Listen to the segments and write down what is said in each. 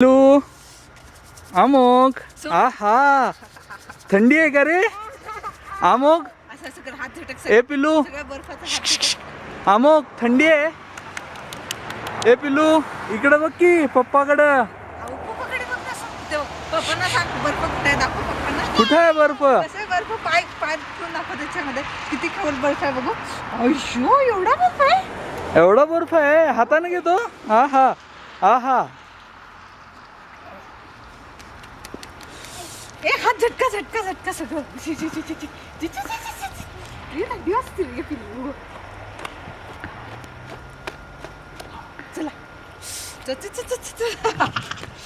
पिल्लू अमोग आहा थंडी आहे का रे अमोग ए पिल्लू अमोग थंडी आहे ए पिल्लू इकडे बघ की पप्पाकडं कुठे आहे बर्फ किती खोल बर्फ आहे बघू. अय्यो एवढा बर्फ आहे. एवढा बर्फ आहे हाताने घेतो आहा आहा ए हात झटका झटका झटका सगळं.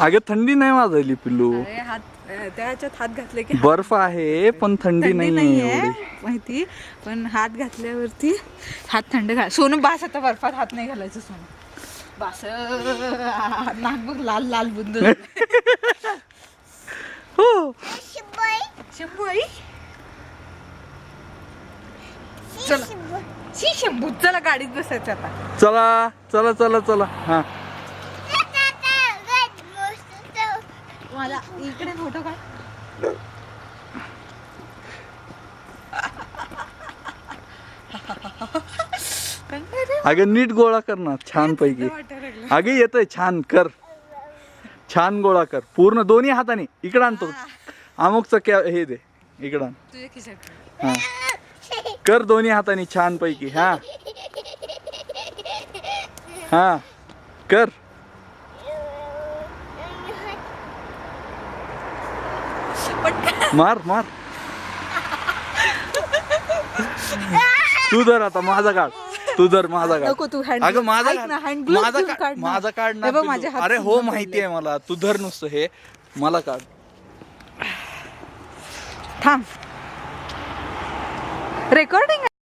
अगे थंडी नाही वाजली पिल्लू हात त्याच्यात हात घातले की बर्फ आहे पण थंडी नाहीये माहिती. पण हात घातल्यावरती हात थंड घाल. सोनू बास आता बर्फात हात नाही घालायचं सोनू बास. नाक बघ लाल लाल बुंद. हो शंभू आई चला शी शंभू चला गाडीत बसायचं आता. चला चला चला चला हा मला इकडे फोटो काढ. अगं नीट गोळा कर ना छान पैकी. अगे येतोय छान कर छान गोळा कर पूर्ण दोन्ही हाताने इकडं आणतो अमुकचं हे दे इकडं आण. तुझ्या खिशात हा कर दोन्ही हाताने छान पैकी हा हा कर. मार मार तू धर आता माझा काढ तू धर माझा काढ. नको तू हँड. अगं माझा ऐक ना, काढ hand glove माझा घेऊन काढ काढ ना. माझा काढ ना हे बघ, पिल्लू. माझे हात अरे हो सुंदर माहिती आहे मला तू धर नुसतं हे मला काढ. थांब रेकॉर्डिंग